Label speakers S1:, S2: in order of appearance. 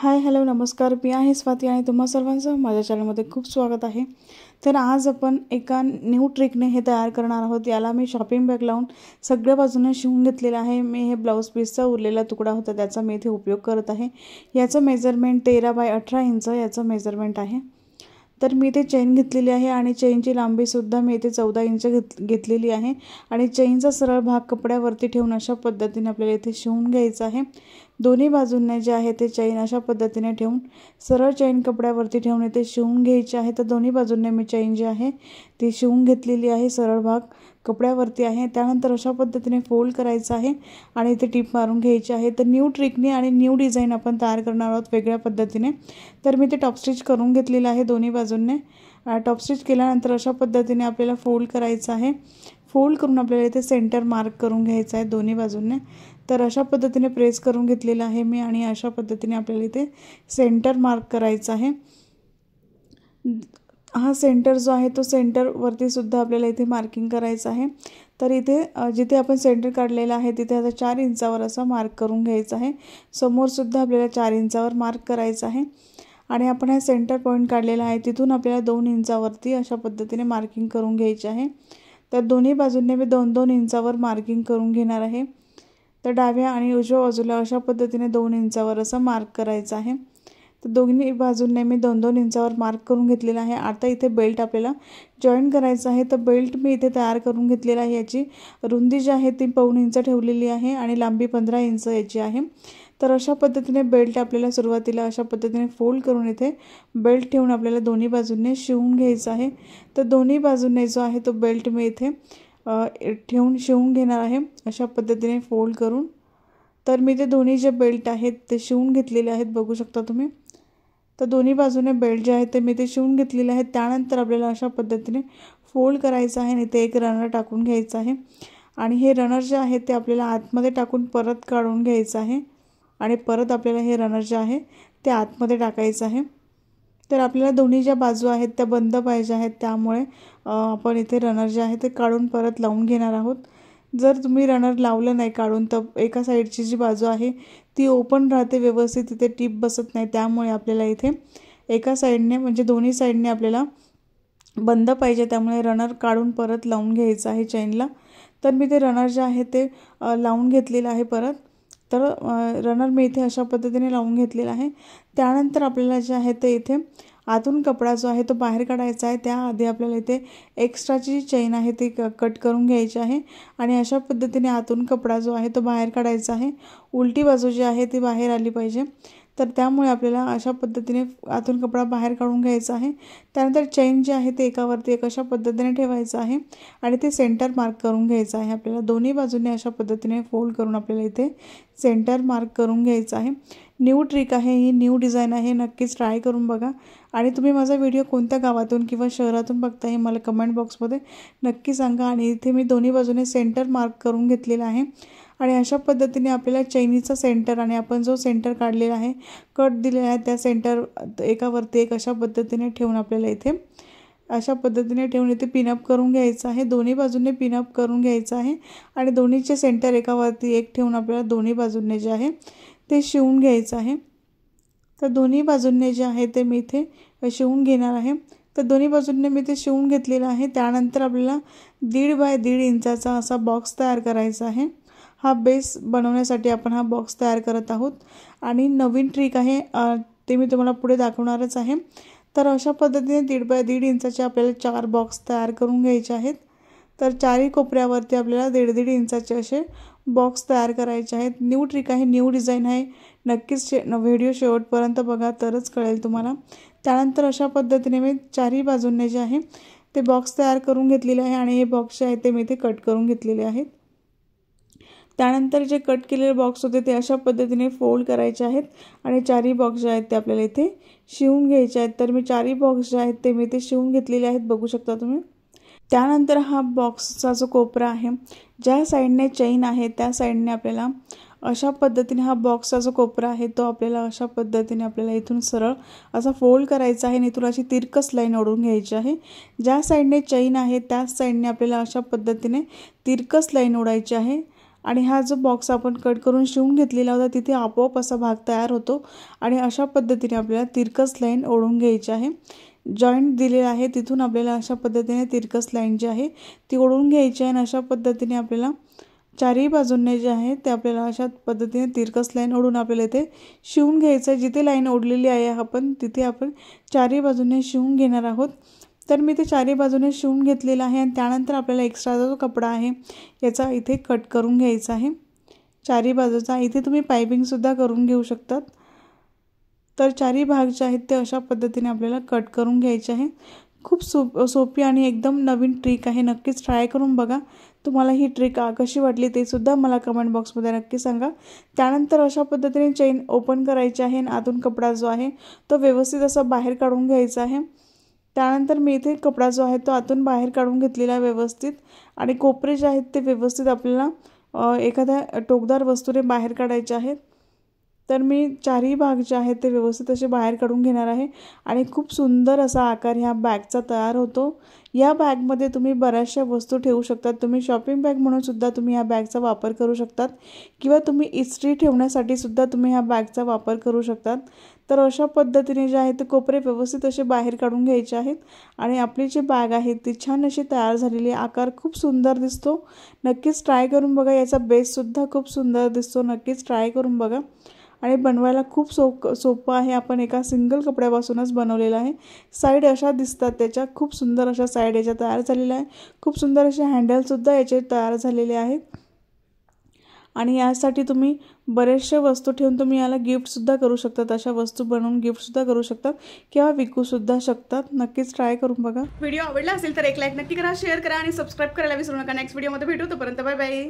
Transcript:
S1: Hi hello नमस्कार, मी आहे स्वाती आणि तुम्हा सर्वांचं माझ्या चॅनलमध्ये खूप स्वागत आहे। तर आज आपण एका न्यू ट्रिकने हे तयार करणार आहोत। याला मी शॉपिंग बॅग लावून सगळ्या बाजूने शिवून घेतलेला आहे। मी हे ब्लाउज पीसचा उरलेला तुकडा होता त्याचा मी इथे उपयोग करत आहे। याचं मेजरमेंट 13 बाय 18 इंच याचं मेजरमेंट आहे। तर मी इथे चेन घेतलेली आहे आणि चेनची लांबी सुद्धा मी इथे 14 इंच घेतलेली आहे आणि चेनचा सरळ भाग कपड्यावरती ठेवून अशा पद्धतीने आपल्याला इथे शिवून घ्यायचं आहे। दोन्ही बाजूंनी जे आहे ते चेन अशा पद्धतीने ठेवून सरळ चेन कपड्यावरती ठेवून इथे शिवून घ्यायची आहे। तर दोन्ही बाजूंनी मी चेन जी आहे ती शिवून घेतलेली आहे। सरळ भाग कपड्यावरती आहे। त्यानंतर अशा पद्धतीने फोल्ड करायचं आहे आणि इथे टिप मारून घ्यायची आहे। तर न्यू ट्रिकने आणि न्यू डिझाइन आपण तयार करणार आहोत वेगळ्या पद्धतीने। तर मी ते टॉप स्टिच करून घेतलेलं आहे दोन्ही बाजूंनी। टॉप स्टिच केल्यानंतर अशा पद्धतीने आपल्याला फोल्ड करायचं आहे। फोल्ड करून आपल्याला इथे सेंटर मार्क करून घ्यायचं आहे दोन्ही बाजूंनी। तर अशा पद्धतीने प्रेस करून घेतलेला आहे मी आणि अशा पद्धतीने आपल्याला इथे सेंटर मार्क करायचा आहे। हा सेंटर जो आहे तो सेंटर वरती सुद्धा आपल्याला इथे मार्किंग करायचं आहे। तर इथे जिथे आपण सेंटर काढलेला आहे तिथे आता 4 इंचावर असा मार्क करून घ्यायचा आहे। समोर सुद्धा आपल्याला 4 इंचावर मार्क करायचा आहे आणि आपण हा सेंटर पॉइंट काढलेला आहे तिथून आपल्याला 2 इंचावरती अशा पद्धतीने मार्किंग करून घ्यायचे आहे। तर दोन्ही बाजूंनी मी 2-2 इंचावर मार्किंग करून घेणार आहे। तर डाव्या आणि उजव्या बाजूला अशा पद्धतीने 2 इंचावर असं मार्क करायचं आहे। तर दोन्ही बाजूंनी मी 2-2 इंचावर मार्क करून घेतलेला आहे। आता इथे बेल्ट आपल्याला जॉईन करायचं आहे। तर बेल्ट मी इथे तयार करून घेतलेला आहे। याची रुंदी जी आहे ती 1.25 इंच ठेवलेली आहे आणि लांबी 15 इंच याची आहे। तर अशा पद्धतीने बेल्ट आपल्याला सुरुवातीला अशा पद्धतीने फोल्ड करून इथे बेल्ट ठेवून आपल्याला दोन्ही बाजूंनी शिवून घ्यायचं आहे। तर दोन्ही बाजूंनी जो आहे तो बेल्ट मी इथे ठेवून शिवून घेणार आहे अशा पद्धतीने फोल्ड करून। तर मी ते दोन्ही जे बेल्ट आहेत ते शिवून घेतलेले आहेत बघू शकता तुम्ही। तर दोन्ही बाजूने बेल्ट जे आहेत ते मी ते शिवून घेतलेले आहेत। त्यानंतर आपल्याला अशा पद्धतीने फोल्ड करायचं आहे आणि ते एक रनर टाकून घ्यायचं आहे आणि हे रनर जे आहे ते आपल्याला आतमध्ये टाकून परत काढून घ्यायचं आहे आणि परत आपल्याला हे रनर जे आहे ते आतमध्ये टाकायचं आहे। तर आपल्याला दोन्ही ज्या बाजू आहेत त्या बंद पाहिजे आहेत त्यामुळे आपण इथे रनर जे आहे ते काढून परत लावून घेणार आहोत। जर तुम्ही रनर लावलं नाही काढून तर एका साईडची जी बाजू आहे ती ओपन राहते व्यवस्थित, तिथे टिप बसत नाही। त्यामुळे आपल्याला इथे एका साईडने म्हणजे दोन्ही साईडने आपल्याला बंद पाहिजे, त्यामुळे रनर काढून परत लावून घ्यायचं आहे चेनला। तर मी ते रनर जे आहे ते लावून घेतलेलं आहे परत। तर रनर मी इथे अशा पद्धतीने लावून घेतलेला आहे। त्यानंतर आपल्याला जे आहे ते इथे आतून कपडा जो आहे तो बाहेर काढायचा आहे। त्याआधी आपल्याला इथे एक्स्ट्राची चेन आहे ती कट करून घ्यायची आहे आणि अशा पद्धतीने आतून कपडा जो आहे तो बाहेर काढायचा आहे। उलटी बाजू जी आहे ती बाहेर आली पाहिजे। तर त्यामुळे आपल्याला अशा पद्धतीने आतून कपडा बाहेर काढून घ्यायचा आहे। त्यानंतर चेन जी आहे ते एकावरती एक अशा पद्धतीने ठेवायचं आहे आणि ते सेंटर मार्क करून घ्यायचं आहे। आपल्याला दोन्ही बाजूने अशा पद्धतीने फोल्ड करून आपल्याला इथे सेंटर मार्क करून घ्यायचं आहे। न्यू ट्रिक आहे, ही न्यू डिझाइन आहे, नक्कीच ट्राय करून बघा। आणि तुम्ही माझा व्हिडिओ कोणत्या गावातून किंवा शहरातून बघता हे मला कमेंट बॉक्समध्ये नक्की सांगा। आणि इथे मी दोन्ही बाजूने सेंटर मार्क करून घेतलेला आहे आणि अशा पद्धतीने आपल्याला चैनीचा सेंटर आणि आपण जो सेंटर काढलेला आहे कट दिलेला आहे त्या सेंटर एकावरती एक अशा पद्धतीने ठेवून आपल्याला इथे अशा पद्धतीने ठेवून इथे पिनअप करून घ्यायचं आहे। दोन्ही बाजूने पिनअप करून घ्यायचं आहे आणि दोन्हीचे सेंटर एकावरती एक ठेवून आपल्याला दोन्ही बाजूने जे आहे ते शिवून घ्यायचं आहे। तर दोन्ही बाजूंनी जे आहे ते मी इथे शिवून घेणार आहे। तर दोन्ही बाजूंनी मी ते शिवून घेतलेलं आहे। त्यानंतर आपल्याला 1.5 बाय 1.5 इंचाचा असा बॉक्स तयार करायचा आहे। हा बेस बनवण्यासाठी आपण हा बॉक्स तयार करत आहोत आणि नवीन ट्रिक आहे ते मी तुम्हाला पुढे दाखवणारच आहे। तर अशा पद्धतीने 1.5 बाय 1.5 इंचाचे आपल्याला 4 बॉक्स तयार करून घ्यायचे आहेत। तर चारही कोपऱ्यावरती आपल्याला 1.5 इंचाचे असे बॉक्स तयार करायचे आहेत। न्यू ट्रिक आहे, न्यू डिझाइन आहे, नक्कीच व्हिडिओ शेवटपर्यंत बघा तरच कळेल तुम्हाला। त्यानंतर अशा पद्धतीने मी चारही बाजूंनी जे आहे ते बॉक्स तयार करून घेतलेले आहे आणि हे बॉक्स जे आहे ते मी इथे कट करून घेतलेले आहेत। त्यानंतर जे कट केलेले बॉक्स होते ते अशा पद्धतीने फोल्ड करायचे आहेत आणि चारही बॉक्स जे आहेत ते आपल्याला इथे शिवून घ्यायचे आहेत। तर मी चारही बॉक्स जे आहेत ते मी इथे शिवून घेतलेले आहेत बघू शकता तुम्ही। त्यानंतर हा बॉक्सचा जो कोपरा आहे ज्या साईडने चेन आहे त्या साईडने आपल्याला अशा पद्धतीने हा बॉक्सचा जो कोपरा आहे तो आपल्याला अशा पद्धतीने आपल्याला इथून सरळ असा फोल्ड करायचा आहे आणि इथून अशी तिरकस लाईन ओढून घ्यायची आहे। ज्या साईडने चेन आहे त्याच साईडने आपल्याला अशा पद्धतीने तिरकस लाईन ओढायची आहे आणि हा जो बॉक्स आपण कट करून शिवून घेतलेला होता तिथे आपोआप असा भाग तयार होतो आणि अशा पद्धतीने आपल्याला तिरकस लाईन ओढून घ्यायची आहे। जॉईंट दिलेला आहे तिथून आपल्याला अशा पद्धतीने तिरकस लाईन जी आहे ती ओढून घ्यायची आहे आणि अशा पद्धतीने आपल्याला चारही बाजूंनी जे आहे ते आपल्याला अशा पद्धतीने तिरकस लाईन ओढून आपल्याला इथे शिवून घ्यायचं आहे। जिथे लाईन ओढलेली आहे आपण तिथे आपण चारही बाजूंनी शिवून घेणार आहोत। तर मी ते चारही बाजूने शिवून घेतलेला आहे आणि त्यानंतर आपल्याला एक्स्ट्राचा जो कपडा आहे याचा इथे कट करून घ्यायचा आहे चारही बाजूचा। इथे तुम्ही पायपिंगसुद्धा करून घेऊ शकतात। तर चारही भाग जे आहेत ते अशा पद्धतीने आपल्याला कट करून घ्यायचे आहे। खूप सोपी आणि एकदम नवीन ट्रिक आहे, नक्कीच ट्राय करून बघा। तुम्हाला ही ट्रिक कशी वाटली ते सुद्धा मला कमेंट बॉक्समध्ये नक्की सांगा। त्यानंतर अशा पद्धतीने चेन ओपन करायची आहे आणि आतून कपडा जो आहे तो व्यवस्थित असा बाहेर काढून घ्यायचा आहे। त्यानंतर मी इथे कपडा जो आहे तो आतून बाहेर काढून घेतलेला आहे व्यवस्थित आणि कोपरे जे आहेत ते व्यवस्थित आपल्याला एखाद्या टोकदार वस्तूने बाहेर काढायचे आहेत। तर मी चारही भाग जे आहेत ते व्यवस्थित असे बाहेर काढून घेणार आहे आणि खूप सुंदर असा आकार ह्या बॅगचा तयार होतो। या बॅगमध्ये तुम्ही बऱ्याचशा वस्तू ठेवू शकतात। तुम्ही शॉपिंग बॅग म्हणून सुद्धा तुम्ही या बॅगचा वापर करू शकतात किंवा तुम्ही इस्त्री ठेवण्यासाठी सुद्धा तुम्ही ह्या बॅगचा वापर करू शकतात। तर अशा पद्धतीने जे आहे ते कोपरे व्यवस्थित असे बाहेर काढून घ्यायचे आहेत आणि आपली जी बॅग आहे ती छान अशी तयार झालेली आहे। आकार खूप सुंदर दिसतो, नक्कीच ट्राय करून बघा। याचा बेससुद्धा खूप सुंदर दिसतो, नक्कीच ट्राय करून बघा आणि बनवायला खूप सोपं आहे। आपण एका सिंगल कपड्यापासूनच बनवलेला आहे। साईड अशा दिसतात त्याच्या, खूप सुंदर अशा साईड याच्या तयार झालेल्या आहे। खूप सुंदर असे हँडलसुद्धा याचे तयार झालेले आहेत आणि यासाठी तुम्ही बरेचशा वस्तू ठेवून तुम्ही याला गिफ्टसुद्धा करू शकतात। अशा वस्तू बनवून गिफ्टसुद्धा करू शकतात किंवा विकूसुद्धा शकतात। नक्कीच ट्राय करून बघा।
S2: व्हिडिओ आवडला असेल तर एक लाईक नक्की करा, शेअर करा आणि सबस्क्राईब करायला विसरू नका। नेक्स्ट व्हिडिओमध्ये भेटू, तोपर्यंत बाय बाय।